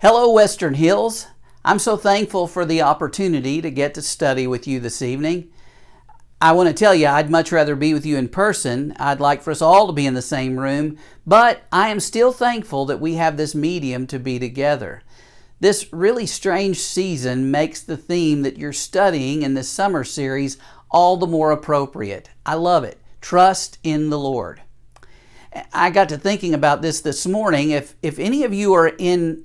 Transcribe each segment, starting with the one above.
Hello, Western Hills. I'm so thankful for the opportunity to get to study with you this evening. I want to tell you, I'd much rather be with you in person. I'd like for us all to be in the same room, but I am still thankful that we have this medium to be together. This really strange season makes the theme that you're studying in this summer series all the more appropriate. I love it. Trust in the Lord. I got to thinking about this morning. If any of you are in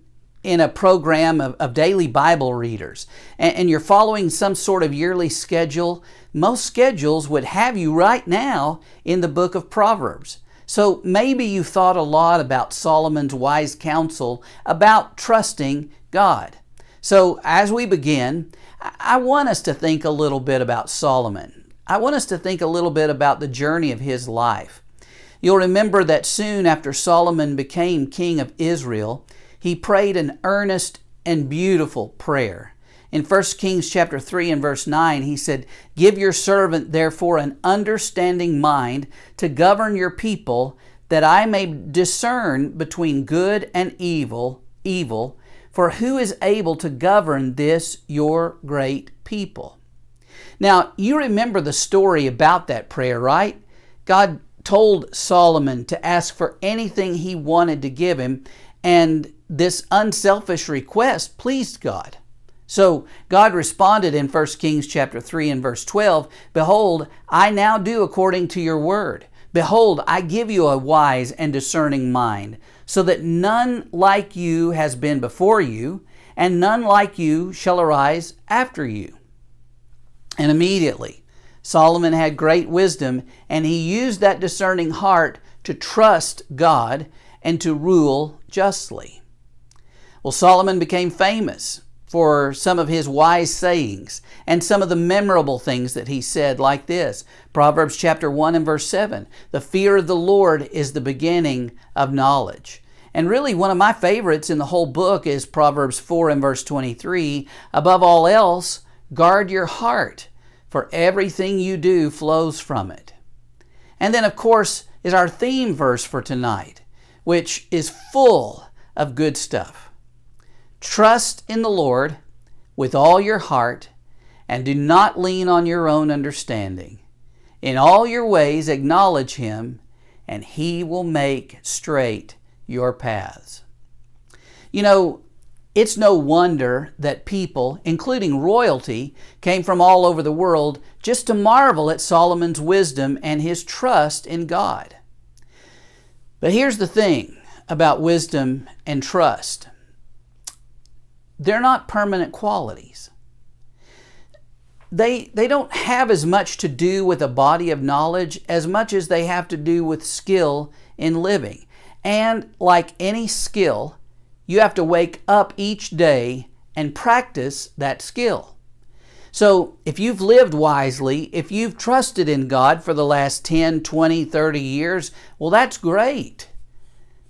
a program of daily Bible readers and you're following some sort of yearly schedule, most schedules would have you right now in the book of Proverbs. So maybe you've thought a lot about Solomon's wise counsel about trusting God. So as we begin, I want us to think a little bit about Solomon. I want us to think a little bit about the journey of his life. You'll remember that soon after Solomon became king of Israel, he prayed an earnest and beautiful prayer. In 1 Kings chapter 3 and verse 9, he said, "Give your servant therefore an understanding mind to govern your people, that I may discern between good and evil, for who is able to govern this your great people?" Now, you remember the story about that prayer, right? God told Solomon to ask for anything he wanted to give him, and this unselfish request pleased God. So God responded in 1 Kings chapter 3 and verse 12, "Behold, I now do according to your word. Behold, I give you a wise and discerning mind, so that none like you has been before you, and none like you shall arise after you." And immediately Solomon had great wisdom, and he used that discerning heart to trust God and to rule justly. Well, Solomon became famous for some of his wise sayings and some of the memorable things that he said, like this. Proverbs chapter 1 and verse 7, "The fear of the Lord is the beginning of knowledge." And really one of my favorites in the whole book is Proverbs 4 and verse 23, "Above all else, guard your heart, for everything you do flows from it." And then, of course, is our theme verse for tonight, which is full of good stuff. "Trust in the Lord with all your heart, and do not lean on your own understanding. In all your ways acknowledge Him, and He will make straight your paths." You know, it's no wonder that people, including royalty, came from all over the world just to marvel at Solomon's wisdom and his trust in God. But here's the thing about wisdom and trust. They're not permanent qualities. They don't have as much to do with a body of knowledge as much as they have to do with skill in living. And like any skill, you have to wake up each day and practice that skill. So if you've lived wisely, if you've trusted in God for the last 10, 20, 30 years, well, that's great.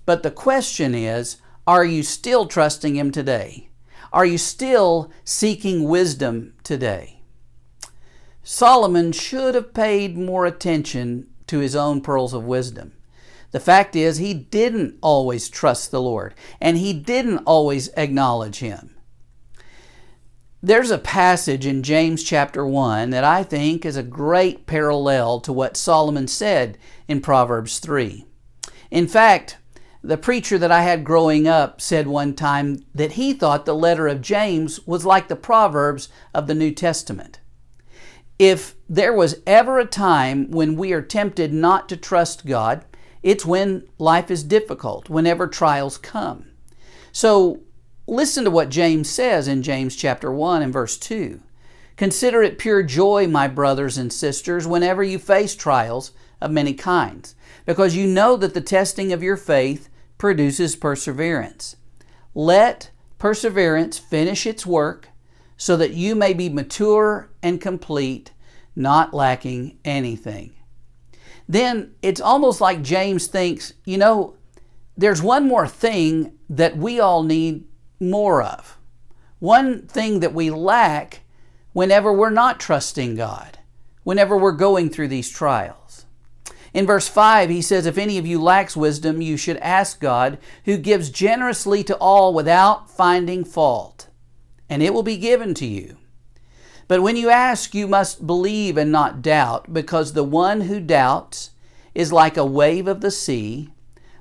But the question is, are you still trusting Him today? Are you still seeking wisdom today? Solomon should have paid more attention to his own pearls of wisdom. The fact is, he didn't always trust the Lord, and he didn't always acknowledge Him. There's a passage in James chapter 1 that I think is a great parallel to what Solomon said in Proverbs 3. In fact, the preacher that I had growing up said one time that he thought the letter of James was like the Proverbs of the New Testament. If there was ever a time when we are tempted not to trust God, it's when life is difficult, whenever trials come. So listen to what James says in James chapter 1 and verse 2. "Consider it pure joy, my brothers and sisters, whenever you face trials of many kinds, because you know that the testing of your faith produces perseverance. Let perseverance finish its work, so that you may be mature and complete, not lacking anything." Then it's almost like James thinks, there's one more thing that we all need more of. One thing that we lack whenever we're not trusting God, whenever we're going through these trials. In verse 5, he says, if any of you lacks wisdom, you should ask God, who gives generously to all without finding fault, and it will be given to you. But when you ask, you must believe and not doubt, because the one who doubts is like a wave of the sea,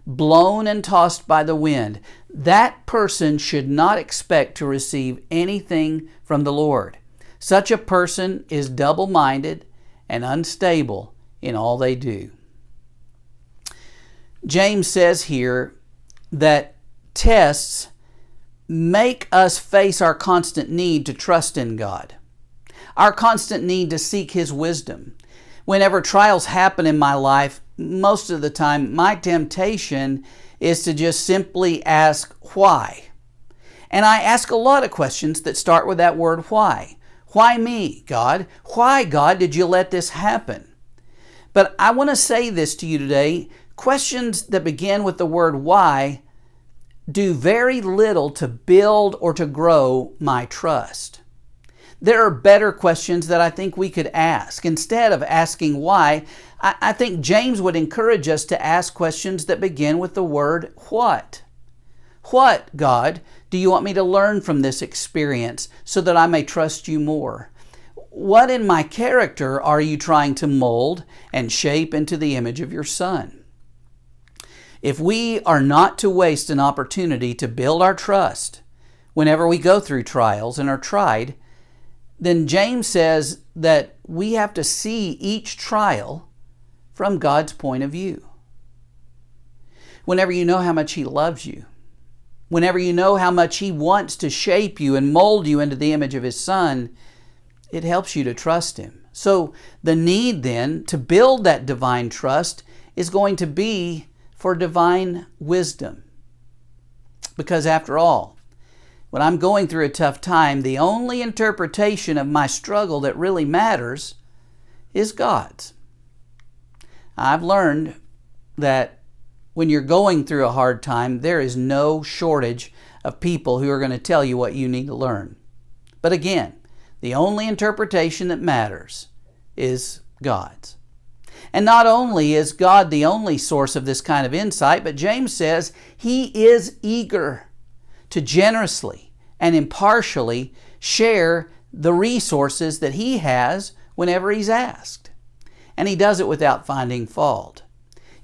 blown and tossed by the wind. That person should not expect to receive anything from the Lord. Such a person is double-minded and unstable in all they do. James says here that tests make us face our constant need to trust in God, our constant need to seek His wisdom. Whenever trials happen in my life, most of the time my temptation is to just simply ask why. And I ask a lot of questions that start with that word why. Why me, God? Why, God, did you let this happen? But I want to say this to you today. Questions that begin with the word why do very little to build or to grow my trust. There are better questions that I think we could ask. Instead of asking why, I think James would encourage us to ask questions that begin with the word what. What, God, do you want me to learn from this experience so that I may trust you more? What in my character are you trying to mold and shape into the image of your Son? If we are not to waste an opportunity to build our trust whenever we go through trials and are tried, then James says that we have to see each trial from God's point of view. Whenever you know how much He loves you, whenever you know how much He wants to shape you and mold you into the image of His Son, it helps you to trust Him. So the need then to build that divine trust is going to be for divine wisdom. Because after all, when I'm going through a tough time, the only interpretation of my struggle that really matters is God's. I've learned that when you're going through a hard time, there is no shortage of people who are going to tell you what you need to learn. But again, the only interpretation that matters is God's. And not only is God the only source of this kind of insight, but James says He is eager to generously and impartially share the resources that He has whenever He's asked. And He does it without finding fault.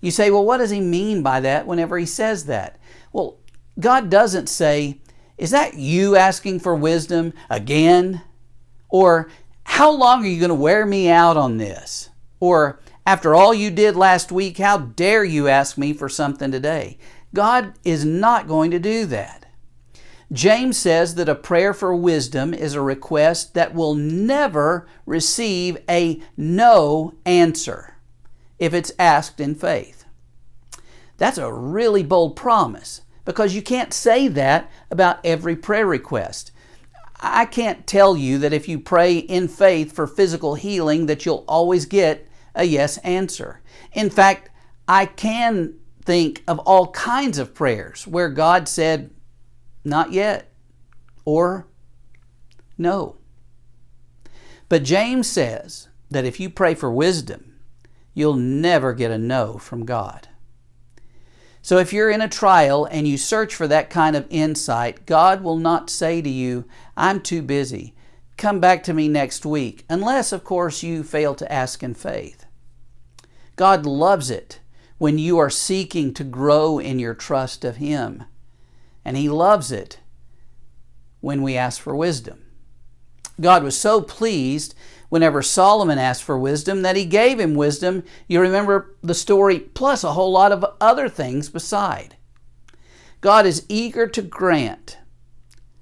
You say, well, what does He mean by that whenever He says that? Well, God doesn't say, is that you asking for wisdom again? Or, how long are you going to wear me out on this? Or, after all you did last week, how dare you ask me for something today? God is not going to do that. James says that a prayer for wisdom is a request that will never receive a no answer if it's asked in faith. That's a really bold promise, because you can't say that about every prayer request. I can't tell you that if you pray in faith for physical healing that you'll always get a yes answer. In fact, I can think of all kinds of prayers where God said, not yet, or no. But James says that if you pray for wisdom, you'll never get a no from God. So if you're in a trial and you search for that kind of insight, God will not say to you, I'm too busy. Come back to me next week, unless, of course, you fail to ask in faith. God loves it when you are seeking to grow in your trust of Him. And He loves it when we ask for wisdom. God was so pleased whenever Solomon asked for wisdom that He gave him wisdom. You remember the story, plus a whole lot of other things beside. God is eager to grant,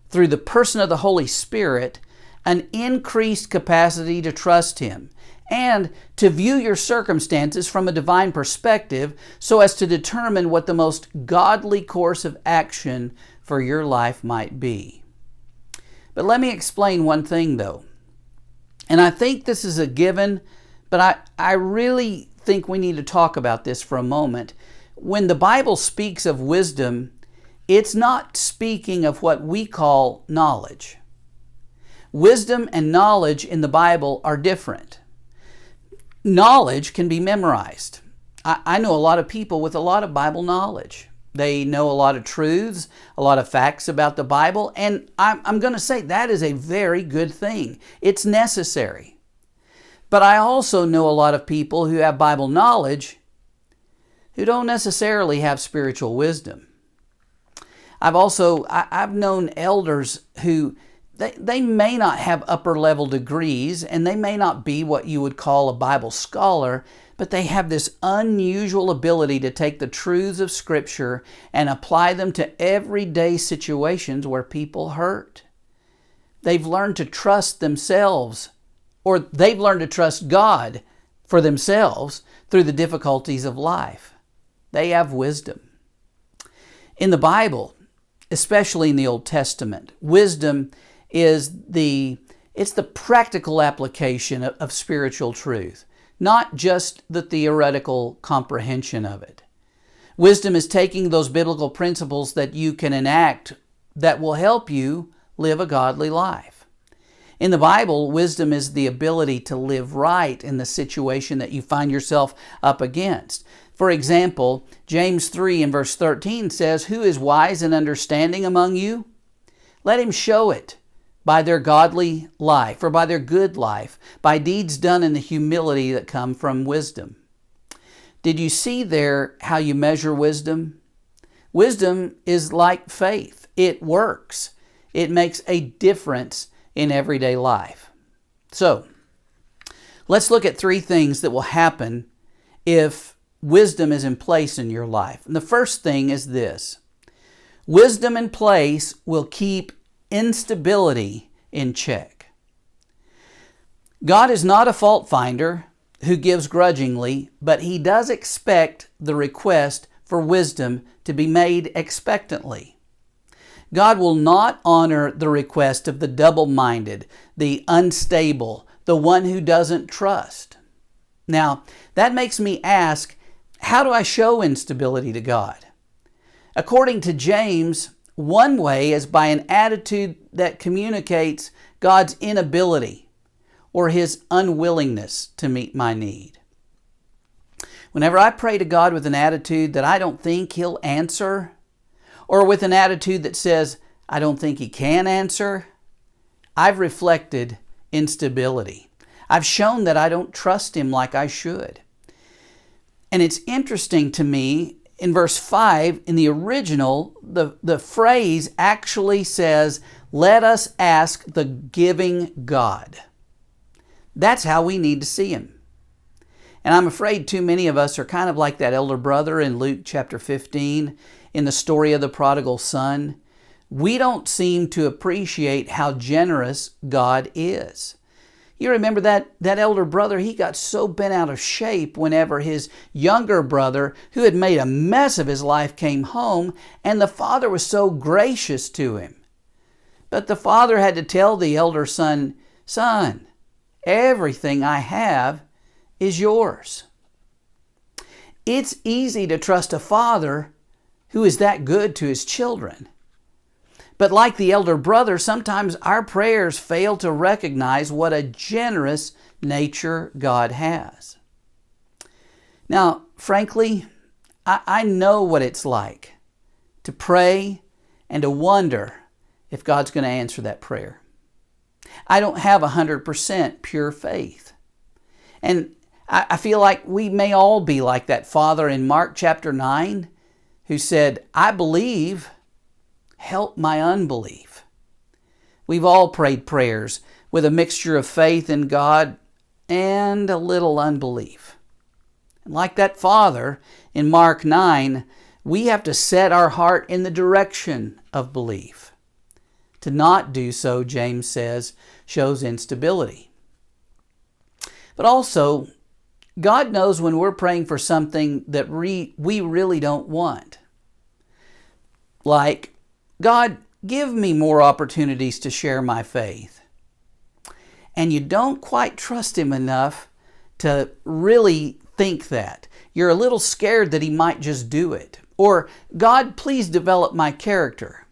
through the person of the Holy Spirit, an increased capacity to trust Him and to view your circumstances from a divine perspective so as to determine what the most godly course of action for your life might be. But let me explain one thing though. And I think this is a given, but I really think we need to talk about this for a moment. When the Bible speaks of wisdom, it's not speaking of what we call knowledge. Wisdom and knowledge in the Bible are different. Knowledge can be memorized. I know a lot of people with a lot of Bible knowledge. They know a lot of truths, a lot of facts about the Bible, and I'm going to say that is a very good thing. It's necessary. But I also know a lot of people who have Bible knowledge who don't necessarily have spiritual wisdom. I've known elders who they may not have upper level degrees and they may not be what you would call a Bible scholar, but they have this unusual ability to take the truths of Scripture and apply them to everyday situations where people hurt. They've learned to trust themselves, or they've learned to trust God for themselves through the difficulties of life. They have wisdom. In the Bible, especially in the Old Testament, wisdom is the practical application of spiritual truth, not just the theoretical comprehension of it. Wisdom is taking those biblical principles that you can enact that will help you live a godly life. In the Bible, wisdom is the ability to live right in the situation that you find yourself up against. For example, James 3 and verse 13 says, "Who is wise and understanding among you? Let him show it by their godly life, or by their good life, by deeds done in the humility that come from wisdom." Did you see there how you measure wisdom? Wisdom is like faith. It works. It makes a difference in everyday life. So, let's look at 3 things that will happen if wisdom is in place in your life. And the first thing is this: wisdom in place will keep instability in check. God is not a fault finder who gives grudgingly, but He does expect the request for wisdom to be made expectantly. God will not honor the request of the double-minded, the unstable, the one who doesn't trust. Now, that makes me ask, how do I show instability to God? According to James, one way is by an attitude that communicates God's inability or His unwillingness to meet my need. Whenever I pray to God with an attitude that I don't think He'll answer, or with an attitude that says, I don't think He can answer, I've reflected instability. I've shown that I don't trust Him like I should. And it's interesting to me, in verse 5, in the original, the phrase actually says, "Let us ask the giving God." That's how we need to see Him. And I'm afraid too many of us are kind of like that elder brother in Luke chapter 15, in the story of the prodigal son. We don't seem to appreciate how generous God is. You remember that elder brother, he got so bent out of shape whenever his younger brother, who had made a mess of his life, came home, and the father was so gracious to him. But the father had to tell the elder son, "Son, everything I have is yours." It's easy to trust a father who is that good to his children. But like the elder brother, sometimes our prayers fail to recognize what a generous nature God has. Now, frankly, I know what it's like to pray and to wonder if God's going to answer that prayer. I don't have 100% pure faith. And I feel like we may all be like that father in Mark chapter 9 who said, "I believe, help my unbelief." We've all prayed prayers with a mixture of faith in God and a little unbelief. And like that father in Mark 9, we have to set our heart in the direction of belief. To not do so, James says, shows instability. But also, God knows when we're praying for something that we really don't want. Like, "God, give me more opportunities to share my faith." And you don't quite trust Him enough to really think that. You're a little scared that He might just do it. Or, "God, please develop my character."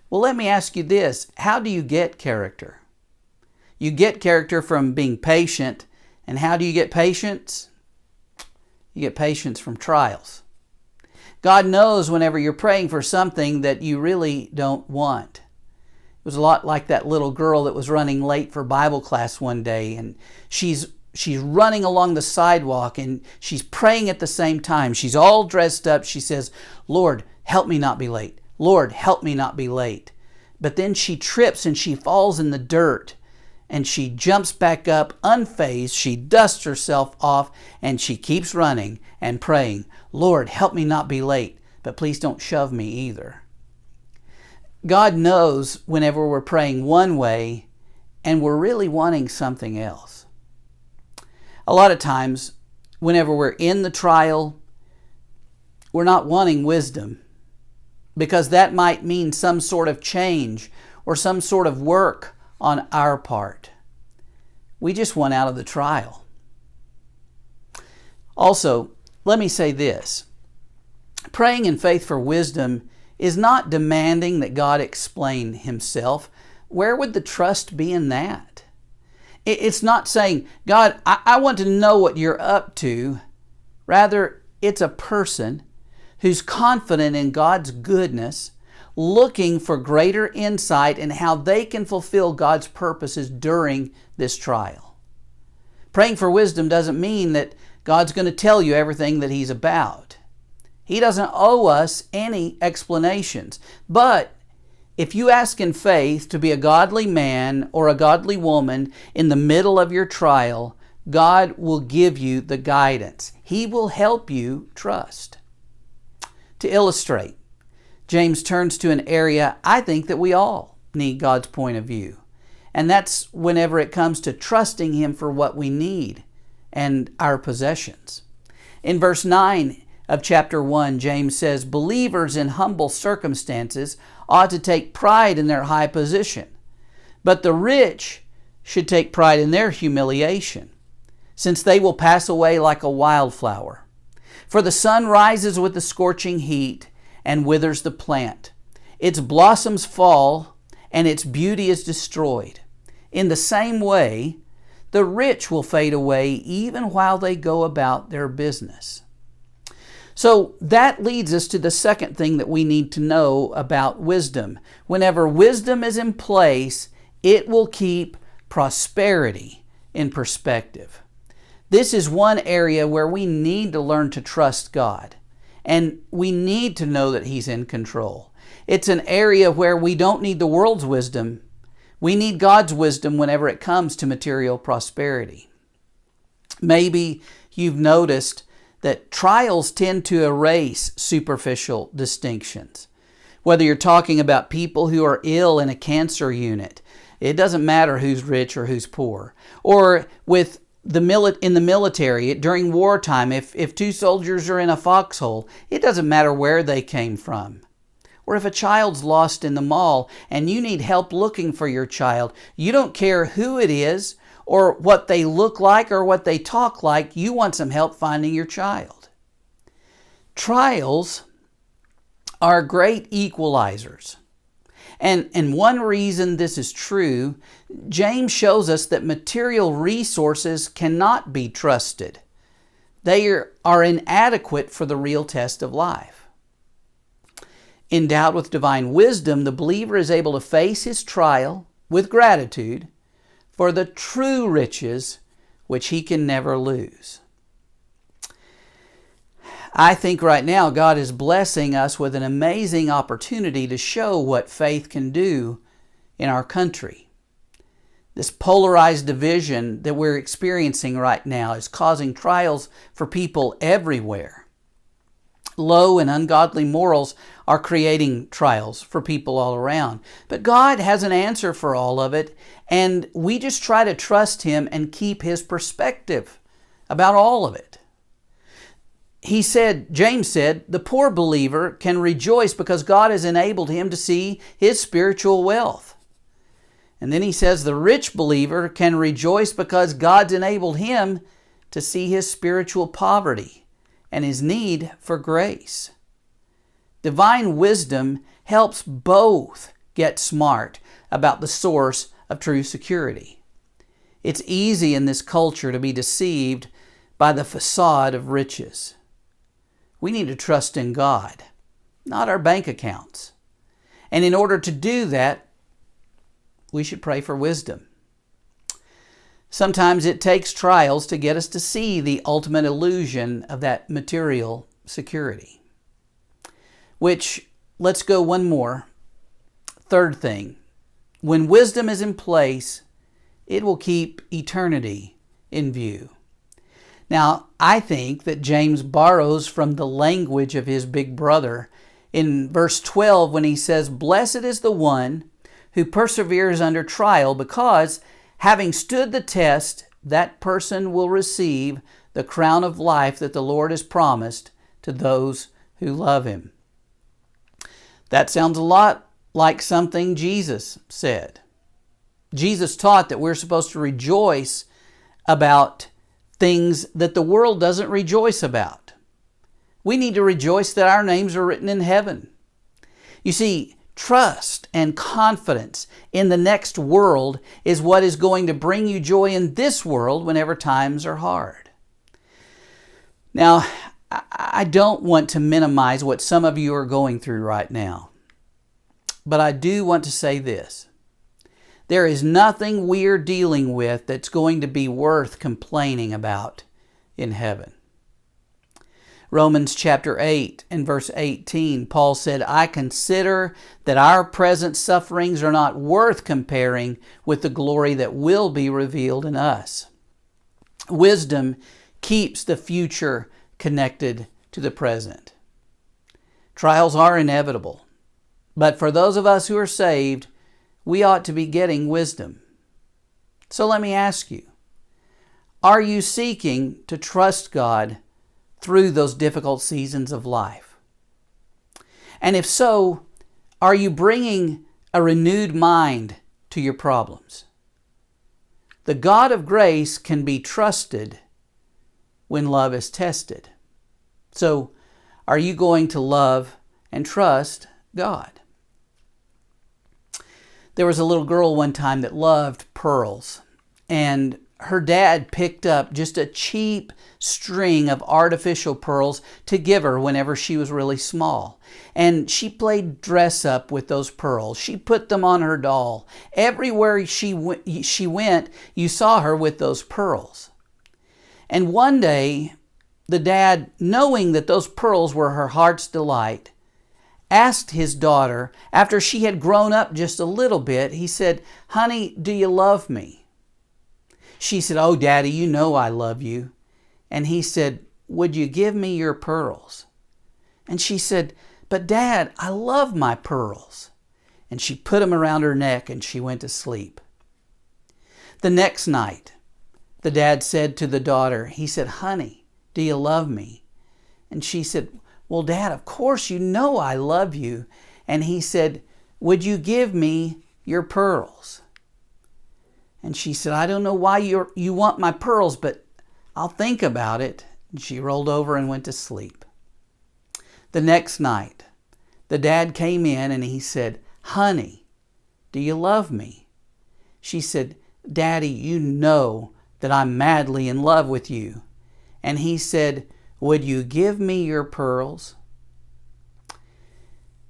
Well, let me ask you this. How do you get character? You get character from being patient. And how do you get patience? You get patience from trials. God knows whenever you're praying for something that you really don't want. It was a lot like that little girl that was running late for Bible class one day, and she's running along the sidewalk and she's praying at the same time. She's all dressed up. She says, "Lord, help me not be late. Lord, help me not be late." But then she trips and she falls in the dirt, and she jumps back up unfazed. She dusts herself off and she keeps running and praying, "Lord, help me not be late, but please don't shove me either." God knows whenever we're praying one way and we're really wanting something else. A lot of times, whenever we're in the trial, we're not wanting wisdom, because that might mean some sort of change or some sort of work on our part. We just want out of the trial. Also, let me say this. Praying in faith for wisdom is not demanding that God explain Himself. Where would the trust be in that? It's not saying, "God, I want to know what you're up to." Rather, it's a person who's confident in God's goodness, looking for greater insight in how they can fulfill God's purposes during this trial. Praying for wisdom doesn't mean that God's going to tell you everything that He's about. He doesn't owe us any explanations. But if you ask in faith to be a godly man or a godly woman in the middle of your trial, God will give you the guidance. He will help you trust. To illustrate, James turns to an area I think that we all need God's point of view. And that's whenever it comes to trusting Him for what we need and our possessions. In verse 9 of chapter 1, James says, "Believers in humble circumstances ought to take pride in their high position, but the rich should take pride in their humiliation, since they will pass away like a wildflower. For the sun rises with the scorching heat and withers the plant. Its blossoms fall, and its beauty is destroyed. In the same way, the rich will fade away even while they go about their business." So that leads us to the second thing that we need to know about wisdom. Whenever wisdom is in place, it will keep prosperity in perspective. This is one area where we need to learn to trust God, and we need to know that He's in control. It's an area where we don't need the world's wisdom. We need God's wisdom whenever it comes to material prosperity. Maybe you've noticed that trials tend to erase superficial distinctions. Whether you're talking about people who are ill in a cancer unit, it doesn't matter who's rich or who's poor. Or in the military, during wartime, if two soldiers are in a foxhole, it doesn't matter where they came from. Or if a child's lost in the mall and you need help looking for your child, you don't care who it is or what they look like or what they talk like, you want some help finding your child. Trials are great equalizers. And one reason this is true, James shows us that material resources cannot be trusted. They are inadequate for the real test of life. Endowed with divine wisdom, the believer is able to face his trial with gratitude for the true riches which he can never lose. I think right now God is blessing us with an amazing opportunity to show what faith can do in our country. This polarized division that we're experiencing right now is causing trials for people everywhere. Low and ungodly morals are creating trials for people all around. But God has an answer for all of it, and we just try to trust Him and keep His perspective about all of it. James said, the poor believer can rejoice because God has enabled him to see his spiritual wealth. And then he says the rich believer can rejoice because God's enabled him to see his spiritual poverty and his need for grace. Divine wisdom helps both get smart about the source of true security. It's easy in this culture to be deceived by the facade of riches. We need to trust in God, not our bank accounts. And in order to do that, we should pray for wisdom. Sometimes it takes trials to get us to see the ultimate illusion of that material security. Which, let's go one more. Third thing, when wisdom is in place, it will keep eternity in view. Now, I think that James borrows from the language of his big brother in verse 12 when he says, "Blessed is the one who perseveres under trial, because having stood the test, that person will receive the crown of life that the Lord has promised to those who love him." That sounds a lot like something Jesus said. Jesus taught that we're supposed to rejoice about things that the world doesn't rejoice about. We need to rejoice that our names are written in heaven. You see, trust and confidence in the next world is what is going to bring you joy in this world whenever times are hard. Now, I don't want to minimize what some of you are going through right now, but I do want to say this. There is nothing we're dealing with that's going to be worth complaining about in heaven. Romans chapter 8 and verse 18, Paul said, "I consider that our present sufferings are not worth comparing with the glory that will be revealed in us." Wisdom keeps the future connected to the present. Trials are inevitable, but for those of us who are saved, we ought to be getting wisdom. So let me ask you, are you seeking to trust God through those difficult seasons of life? And if so, are you bringing a renewed mind to your problems? The God of grace can be trusted when love is tested. So, are you going to love and trust God? There was a little girl one time that loved pearls, and her dad picked up just a cheap string of artificial pearls to give her whenever she was really small. And she played dress up with those pearls. She put them on her doll. Everywhere she went, you saw her with those pearls. And one day, the dad, knowing that those pearls were her heart's delight, asked his daughter, after she had grown up just a little bit, he said, "Honey, do you love me?" She said, "Oh, Daddy, you know I love you." And he said, "Would you give me your pearls?" And she said, "But Dad, I love my pearls." And she put them around her neck and she went to sleep. The next night, the dad said to the daughter, he said, "Honey, do you love me?" And she said, "Well, Dad, of course you know I love you." And he said, "Would you give me your pearls?" And she said, "I don't know why you want my pearls, but I'll think about it." And she rolled over and went to sleep. The next night, the dad came in and he said, "Honey, do you love me?" She said, "Daddy, you know that I'm madly in love with you." And he said, "Would you give me your pearls?"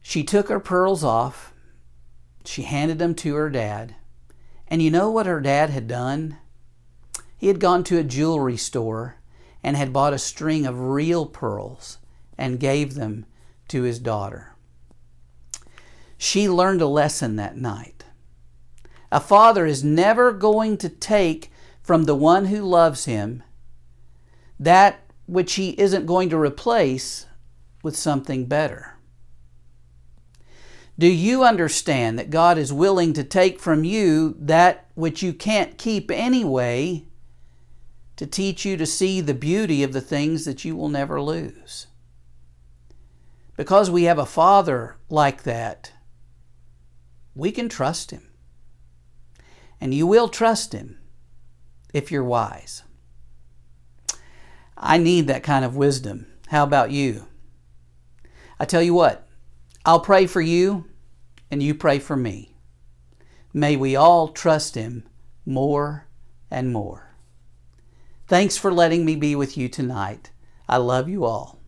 She took her pearls off. She handed them to her dad. And you know what her dad had done? He had gone to a jewelry store and had bought a string of real pearls and gave them to his daughter. She learned a lesson that night. A father is never going to take from the one who loves him that which he isn't going to replace with something better. Do you understand that God is willing to take from you that which you can't keep anyway to teach you to see the beauty of the things that you will never lose? Because we have a Father like that, we can trust Him. And you will trust Him if you're wise. I need that kind of wisdom. How about you? I tell you what, I'll pray for you and you pray for me. May we all trust Him more and more. Thanks for letting me be with you tonight. I love you all.